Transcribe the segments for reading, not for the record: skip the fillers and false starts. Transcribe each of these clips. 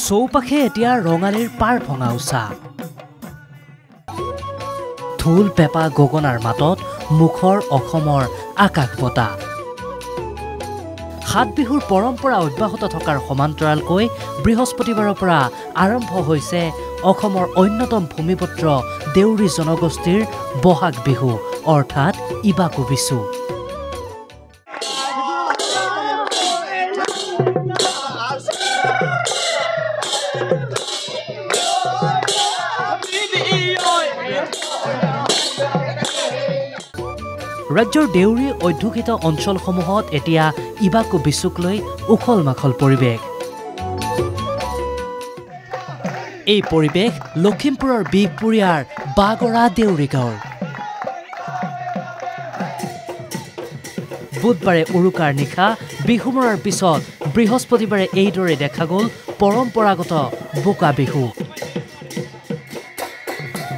চৌপাশে এতিয়া ৰঙালীৰ পাৰ ভঙা উচা ঢোল পেপা গগনাৰ মাতত মুখৰ অসমৰ আকাশ বতা সাত বিহুৰ পৰম্পৰা অব্যাহত থকাৰ সমান্তৰালকৈ বৃহস্পতিবাৰৰ পৰা আৰম্ভ হৈছে অসমৰ অন্যতম ভূমিপুত্ৰ দেউৰী জনগোষ্ঠীৰ বহাগ বিহু অৰ্থাৎ ইবাকু বিচু ৰাজ্যৰ দেউৰী অধ্যুষিত অঞ্চলসমূহত এতিয়া ইবাকু বিচুক লৈ উখল মাখল পৰিৱেশ এই পৰিৱেশ লখিমপুৰৰ বিহপুৰীয়াৰ বাগৰা দেউৰী গাঁৱৰ বুধবাৰে উৰুকাৰ নিশা বিহু মৰাৰ পিছত বৃহস্পতিবাৰে এইদৰে দেখা গ'ল পৰম্পৰাগত বোকা বিহু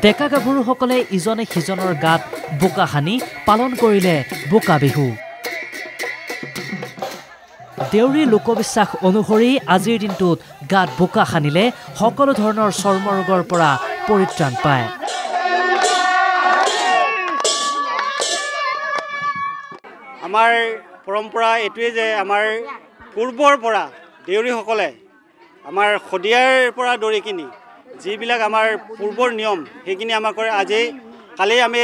ডেকা গাভৰুসকলে ইজনে সিজনৰ গাত বোকা সানি পালন কৰিলে বোকা বিহু দেউৰী লোকবিশ্বাস অনুসৰি আজিৰ দিনটোত গাত বোকা সানিলে সকলো ধৰণৰ চৰ্মৰোগৰ পৰা পৰিত্ৰাণ পায় আমাৰ পৰম্পৰা এইটোৱে যে আমাৰ পূৰ্বৰ পৰা দেউৰীসকলে আমাৰ শদিয়াৰ পৰা দৰি কিনি যিবিলাক আমাৰ পূৰ্বৰ নিয়ম সেইখিনি আমাৰ কৰে আজি কালি আমি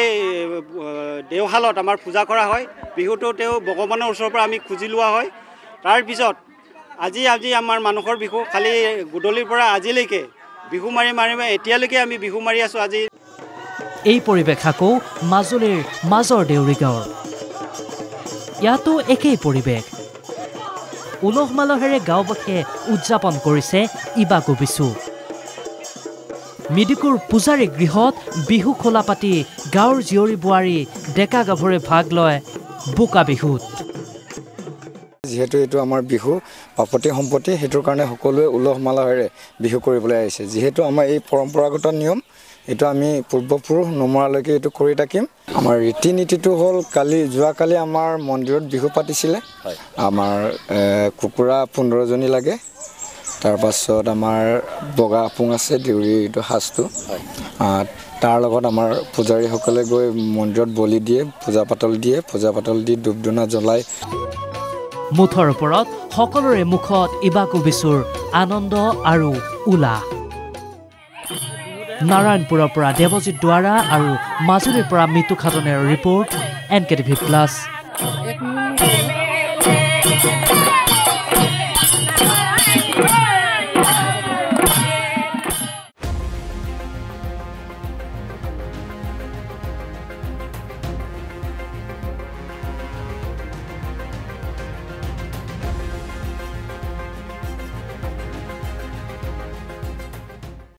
দেওশালত আমাৰ পূজা কৰা হয় বিহুটো তেওঁ ভগৱানৰ ওচৰৰ পৰা আমি খুজি লোৱা হয় তাৰ পিছত আজি আমাৰ মানুহৰ বিহু খালি গুদলিৰ পৰা আজিলৈকে বিহু মাৰি এতিয়ালৈকে আমি বিহু মাৰি আছো আজি এই পৰিৱেশ আকৌ মাজুলীৰ মাজৰ দেউৰী গাঁৱৰ ইয়াতো একেই পৰিৱেশ উলহ মালহেৰে গাঁওবাসীয়ে উদযাপন কৰিছে ইবাকু বিচু মিডিকুৰ পূজাৰী গৃহত বিহু খোলা পাতি গাঁৱৰ জীয়ৰী বোৱাৰী ডেকা গাভৰুৱে ভাগ লয় বোকা বিহুত যেহেতু এইটো আমাৰ বিহু বাপতি সম্পত্তি সেইটোৰ কাৰণে সকলোৱে উলহ মালহেৰে বিহু কৰিবলৈ আহিছে যেহেতু আমাৰ এই পৰম্পৰাগত নিয়ম এইটো আমি পূৰ্বপুৰুষ নমৰালৈকে এইটো কৰি থাকিম আমাৰ ৰীতি নীতিটো হ'ল যোৱাকালি আমাৰ মন্দিৰত বিহু পাতিছিলে আমাৰ কুকুৰা 15 জনী লাগে তাৰ পাছত আমাৰ বগা আপুং আছে দেউৰী এইটো সাজটো তাৰ লগত আমাৰ পূজাৰীসকলে গৈ মন্দিৰত বলি দিয়ে পূজা পাতল দি ধূপ ধূনা জ্বলাই মুঠৰ ওপৰত সকলোৰে মুখত ইবাকু বিচুৰ আনন্দ আৰু উলাহ নাৰায়ণপুৰৰ পৰা দেৱজিৎ দুৱাৰা আৰু মাজুলীৰ পৰা মিতু খাটনেৰ ৰিপৰ্ট NKTV+।